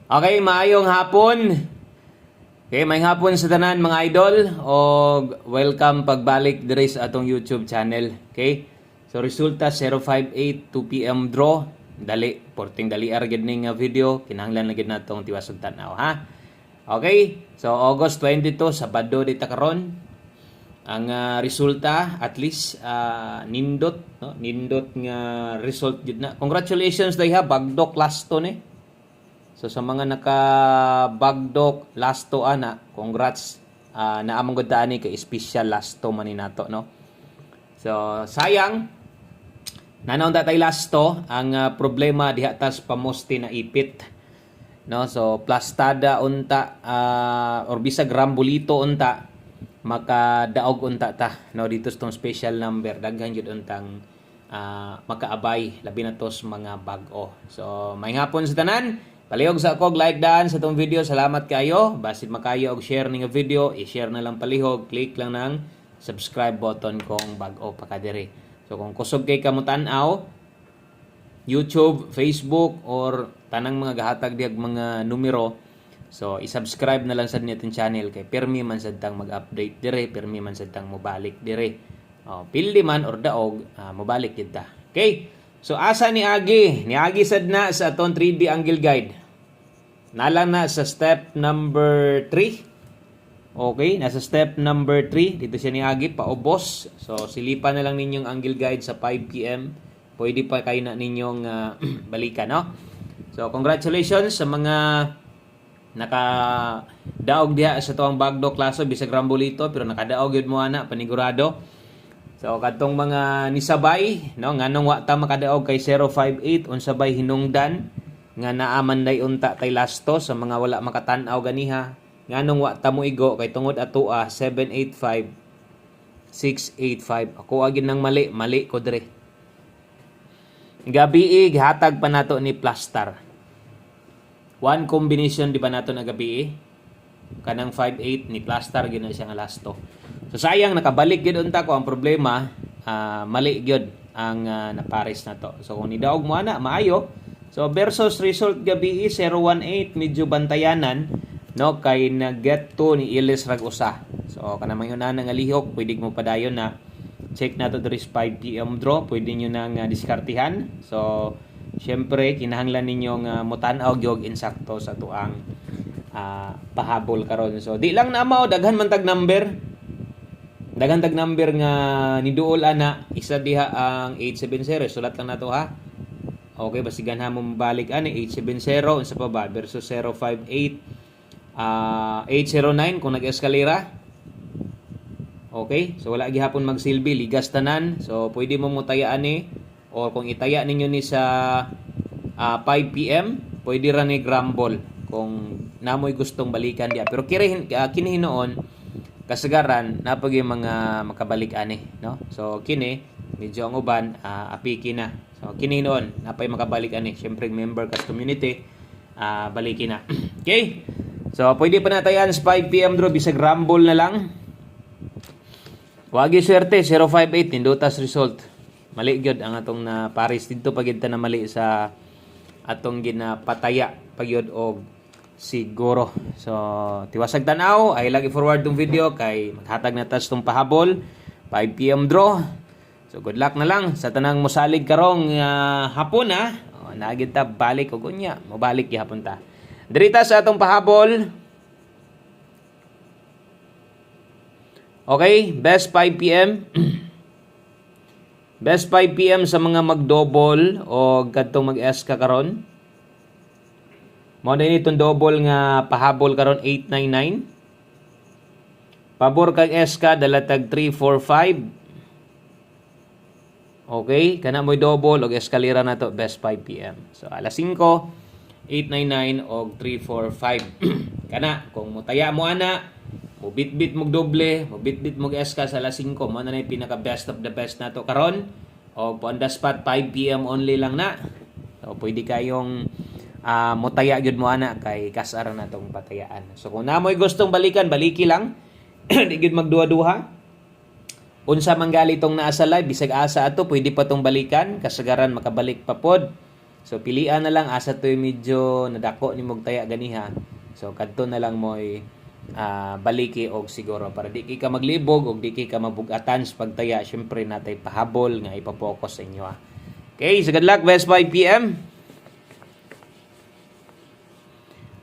Okay, maayong hapon. Okay, may hapon sa tanan mga idol o welcome pagbalik diri sa atong YouTube channel. Okay? So resulta 058 2 PM draw. Dali, porting dali ar gid ning video, kinahanglan na gid natong tiwasog tan-aw ha. Okay? So August 22 Sabado dita karon. Ang resulta at least nindot no, nindot nga result gid na. Congratulations dai ha, bagdok last to ni. So sa mga naka-bagdok last to ana, congrats. Naamong gud ani kay special last to man ni nato no. So sayang nanaon ta tay last to ang problema diha tas pamoste na ipit. No, so plastada unta or bisag rambolito unta makadaog unta ta no dito sa tong special number daghan jud untang makaabay labi na tos mga bag-o. So may hapon sa tanan. Palihog sa ako, like daan sa itong video. Salamat kayo. Basit makayo og share ng video, i-share na lang palihog. Click lang ng subscribe button kung bago pa ka diri. So kung kusog kay kamutan-aw, YouTube, Facebook, or tanang mga gahatag diag mga numero, so i-subscribe na lang sa niya channel kay permi man sad tang mag-update dire, permi man sad tang mobalik dire. Pildi man or daog, mobalik kita. Okay? So asa ni Agi? Ni Agi sad na sa aton 3D angle guide. Nalang na sa step number 3. Okay, nasa step number 3. Dito siya ni Agi, paubos. So silipan na lang ninyong angle guide sa 5 PM. Pwede pa kayo na ninyong balikan, no? So congratulations sa mga nakadaog diha sa tuwang bagdo klaso bisag rambolito pero nakadaog yun mo ana panigurado. So kadtong mga nisabay no nganong wa ta makadaog kay 058 unsabay hinungdan nga naaman day unta tay lasto sa mga wala makatan-aw ganiha nganong wa ta moigo kay tungod atoa 785 685 ako agin nang mali ko dire. Gabi gihatag pa nato ni Plastar. One combination di ba nato na gabi kanang 58 ni Plastar gina siya nga lasto. So sayang nakabalik gyud unta ko ang problema mali gyud ang napares na to. So kung nidaog mo ana maayo. So versus result gabi 018 medyo bantayanan no kay nag-get to ni Ilis rag usa. So kana man yun nga lihok pwede mo padayon na check nato diri 5 PM draw pwede niyo nang diskartihan. So syempre kinahanglan ninyong mutan-aw gyud insakto sa tuang pahabol karon. So di lang na mao daghan man tag number. Daghan tag number nga niduol ana isa diha ang 870 sulat lang nato ha. Okay basigan ha mo mabalik ani 870 unsa pa ba versus 058 809 kung nag-eskalera. Okay so wala gihapon magsilbi ligas tanan. So pwede mo mutayaan ni o kung itaya ninyo ni sa 5 PM pwede ra ni grumble kung namoy gustong balikan dia pero kini hinoon kasagaran napag yung mga makabalik ani no so kini medyo ang uban apiki na so kini noon napay makabalik ani syempre member kas community balikin na. Okay so pwede pa natayan sa 5 PM draw bisag rumble na lang wagi swerte 058 tindutas result mali gyud ang atong na paris dito pagid ta na mali sa atong ginapataya pagyod og siguro. So, tiwasag tanaw. I lagi forward tong video kay maghatag na tas tong pahabol. 5 PM draw. So, good luck na lang sa tanang mosalig karong hapon ha. Naagid ta balik og unya. Mobalik gihapon ta. Dirita sa atong pahabol. Okay, best 5 PM. Best 5 PM sa mga mag-double o kadtong mag-SK karon. Mao din itong double nga pahabol karon 899. Pabor kag SK dalatag 345. Okay, kana mo'y double og eskalera na to best 5 PM. So alas 5 899 og 345. Kana kung mutaya mo ana, mo bit-bit mo doble, mo bit-bit mo SK sa alas 5, mo na nay pinaka best of the best nato karon. O on the spot 5 PM only lang na. So pwede kayong mutaya gyud mo ana kay kasara na tong patayaan. So kung namoy gustong balikan, baliki lang. Di gyud magduha-duha. Unsa man gali tong naa sa live bisag asa ato pwede pa tong balikan kasagaran makabalik pa pod. So pilian na lang asa to'y medyo nadako ni mog taya ganiha. So kadto na lang mo'y baliki og siguro para di kay ka maglibog og di kay ka mabugatan sa pagtaya. Syempre natay pahabol nga ipa-focus sa inyo ha. Okay, so good luck best 5 PM.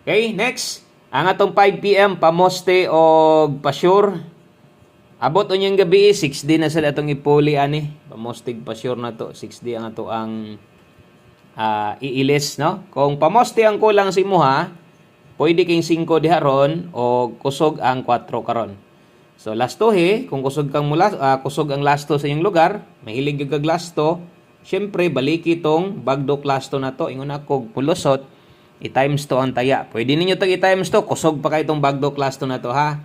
Okay, next. Ang atong 5 PM pamoste og pasure. Abot unyang gabi 6D na sa atong ipuli ani. Pamostig pasure na to 6D ang ato ang iilis no. Kung pamoste ang kulang sa imuha, pwede king 5 diha ron o kusog ang 4 karon. So lasto kung kusog kang kusog ang lasto sa inyong lugar, mahilig gyud kag lasto, syempre baliki tong bagdok lasto na to ingon ako pulusot i-times to ang taya. Pwede ninyo tag i-times to, kusog pa kay tong bagdok lasto na to ha.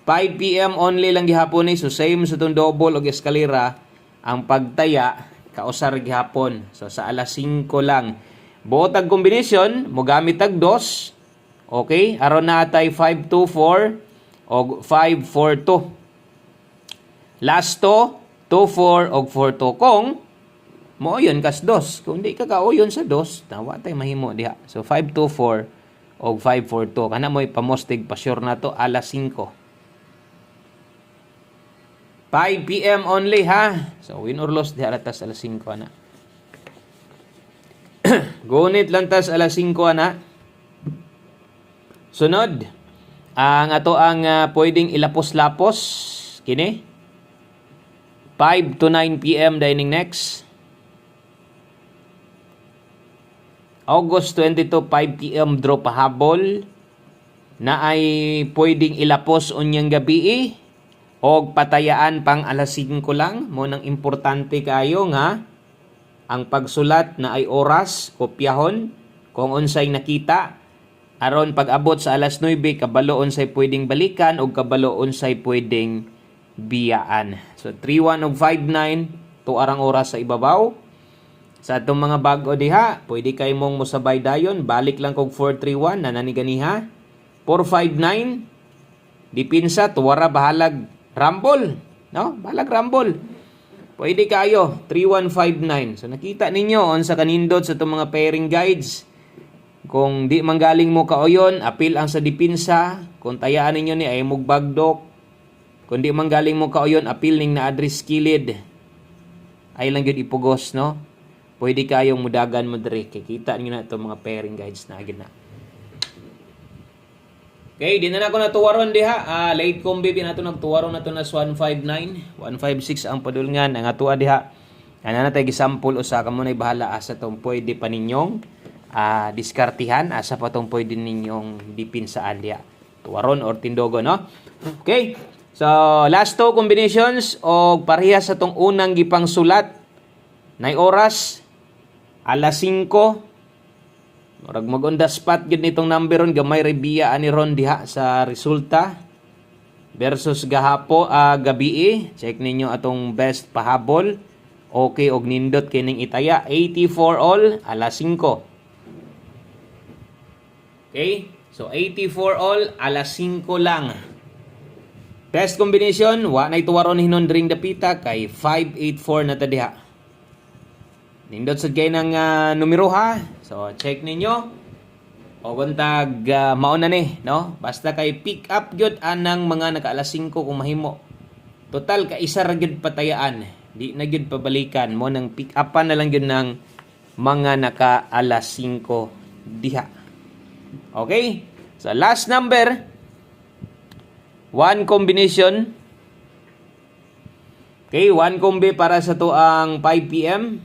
5 PM only lang gihapon ni, so same sa tong double og eskalera ang pagtaya kausar gihapon. So sa alas 5 lang. Buot ang kombinasyon, mo gamit tag 2. Okay, aron na tay 524 o 542. Lasto 24 og 42 kung mo yun kas 2. Kung di ka kauyon sa 2, tawa tay mahimo diha. So 524 og 542 kana mo'y pamostig pa sure na to alas 5. 5 PM only ha. So win or loss diha latas alas 5 ana. Gunit lantas alas 5 ana. Sunod, ang ato ang pwedeng ilapos-lapos kini 5 to 9 PM dining next. August 22 5 PM draw pahabol na ay pwedeng ilapos unyang gabi og patayaan pang alas 5 lang. Mo nang importante kayo nga ang pagsulat na ay oras kopyahon kung unsay nakita. Aron pag-abot sa alas 9, kabalo unsay pwedeng balikan o kabalo unsay pwedeng biyaan. So 31 og 59 to arang oras sa ibabaw. Sa atong mga bag-o diha, pwede kay mong mosabay dayon, balik lang kog 431 na naniganiha. 459 dipinsa tuwara bahalag rumble, no? Bahalag rumble. Pwede kayo 3159. So nakita ninyo unsa kanindot sa itong mga pairing guides. Kung di manggaling mo kaoyon, apil ang sa dipinsa. Kung tayaan ninyo ni ay mugbagdok. Kung di manggaling mo kaoyon, apil ning na address kilid. Ay lang yun ipugos, no? Pwede kayong mudagan mo diri. Kikita ninyo na itong mga pairing guides na agad na. Okay, di na ako natuwaron diha. Late combi nato nagtuwaron nato na 159. 156 ang padulngan. Ang atua diha. Ano na tayo gisample usa ka mo na bahala asa tong pwede pa ninyong diskartihan asa pa tong pwede ninyong dipinsaan diha. Tuwaron or tindogo, no? Okay. So, last two combinations o parehas sa tong unang gipang sulat. Nay oras alas 5. Murag mag-on the spot gid nitong number ron gamay rebiya ani ron diha sa resulta versus gabi. Check ninyo atong best pahabol. Okay og nindot kining itaya 84 all alas 5. Okay? So 84 all alas 5 lang. Best combination wa nay tuwaron hinon ring dapita kay 584 na ta diha. Nindot sad kay nang numero ha. So check ninyo. O buntag mao na ni, no? Basta kay pick up gyud anang mga naka alas 5 kung mahimo. Total ka isa ra gyud patayaan. Di na gyud pabalikan mo nang pick upan na lang gyud ng mga naka alas 5 diha. Okay? So last number, one combination. Okay, one combi para sa to ang 5 PM.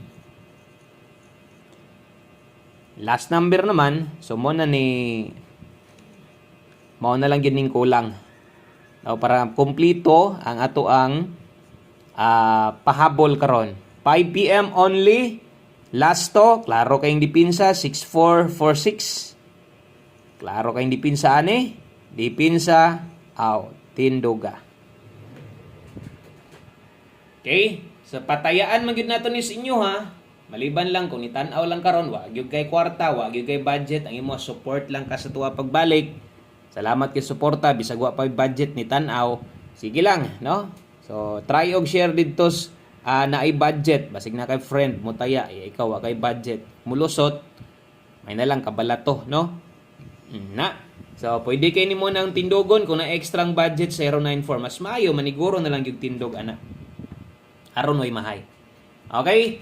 Last number naman, so mo na lang gining kulang. No, para kumplito ang ato ang pahabol karon. 5 PM only. Last to, klaro kayong dipinsa 6446. Klaro kayong dipinsa ani. Dipinsa out. Tindoga. Okay? So patayaan man gyud nato ni sa inyo ha. Maliban lang kung nitan-aw lang karon, wa gyud kay kwarta, wa gyud kay budget, ang imo support lang ka sa tuwa pagbalik. Salamat kay suporta bisag wa pa budget ni tan-aw. Sige lang, no? So try og share didto na ay budget, basig na kay friend mo taya, ikaw wa kay budget, mulusot, may na lang kabalato, no? Na. So, pwede kayo ni mo ng tindogon kung na extrang budget 094. Mas maayo, maniguro na lang yung tindog, ana. Aron way mahay. Okay?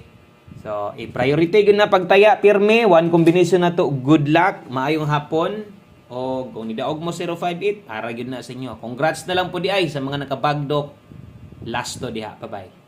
So, i-priority yun na pagtaya, pirme. One combination na to. Good luck. Maayong hapon. O kung nidaog mo 058, para yun na sa inyo. Congrats na lang po di ay sa mga nakabagdok. Last to diha. Bye-bye.